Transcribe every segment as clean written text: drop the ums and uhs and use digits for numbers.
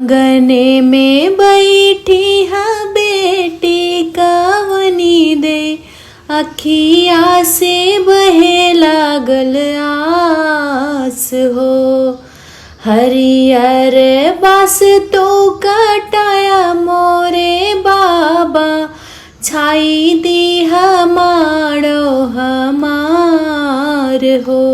गने में बैठी हाँ बेटी कवनी दे, अखिया से बहे लागल आस हो। हरियर बास तो कटाया मोरे बाबा, छाई दी हमारो हमार हो।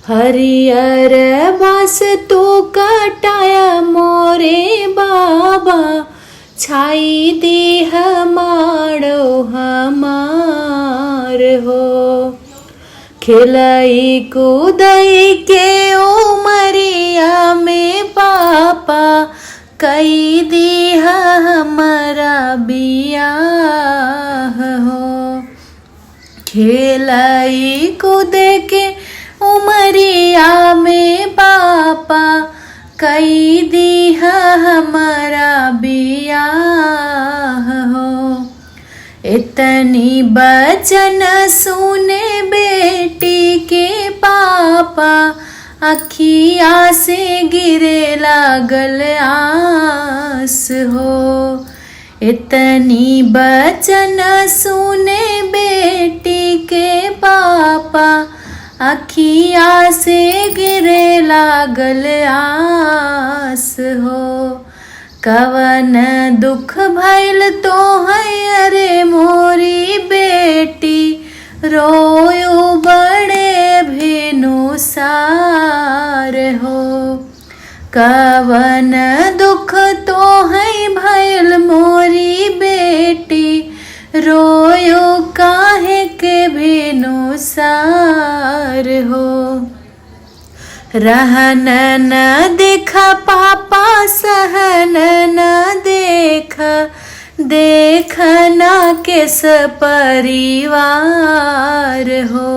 हरियर बास तो कटाया मोरे बाबा, छाई दी हमारो हमार हो। खिलई कूदई के उमरिया में पापा, कई दी हमारा बियाह हो। खिलई कूद के उमरिया में पापा, कई दी हमारा बियाह हो। इतनी बचन सुने बेटी के पापा, अखिया से गिरे लागल आस हो। इतनी बचन सुने बेटी के पापा, अखिया से गिरे लागल आस हो। कवन दुख भइल तो है अरे मोरी बेटी, रोयो बड़े भेनु सार हो। कवन दुख तो है भइल मोरी बेटी, रोयो काहे के भेनु सार हो। रहन न देखा पापा सहन न देखा, देखना किस परिवार हो।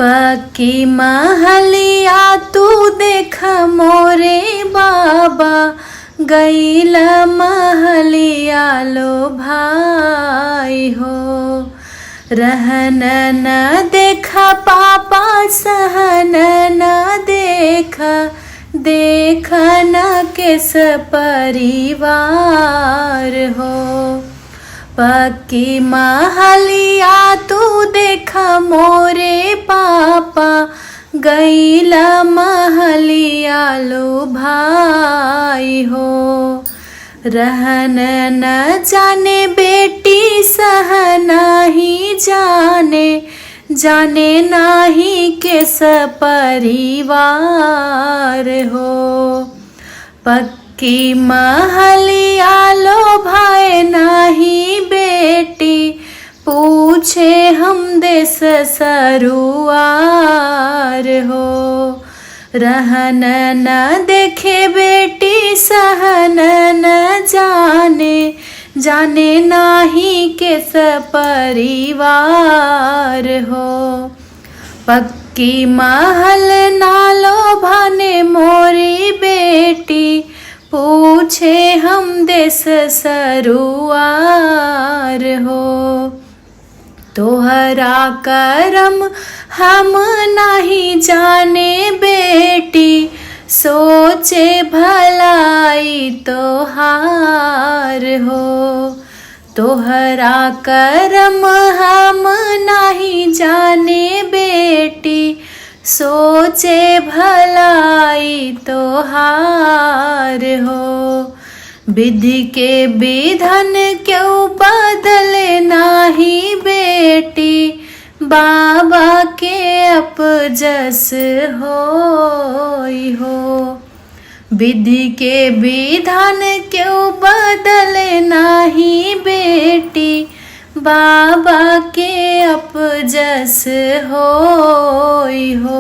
पक्की महलिया तू देखा मोरे बाबा, गईला महलिया लो भाई हो। रहन न देखा पापा सहन न देखा, देखना किस परिवार हो। पक्की महलिया तू देखा मोरे पापा, गईला महलिया लो भाई हो। रहन न जाने बेटी सहना ही जाने, जाने नाही किस परिवार हो। पक्की महलिया लो भाई नाही बेटी, पूछे हम देश सरुआर हो। रहन न देखे बेटी सहन न जाने, जाने नाही किस परिवार हो। पक्की महल नालो भाने मोरी बेटी, पूछे हम देश सरुआर हो। तोहरा करम हम नहीं जाने बेटी, सोचे भलाई तोहार हो। तोहरा करम हम नहीं जाने बेटी, सोचे भलाई तोहार हो। विधि के विधन क्यों बदले नाही बेटी, बाबा के अपजस होई हो। विधि के विधान क्यों बदले नाही बेटी, बाबा के अपजस होई हो।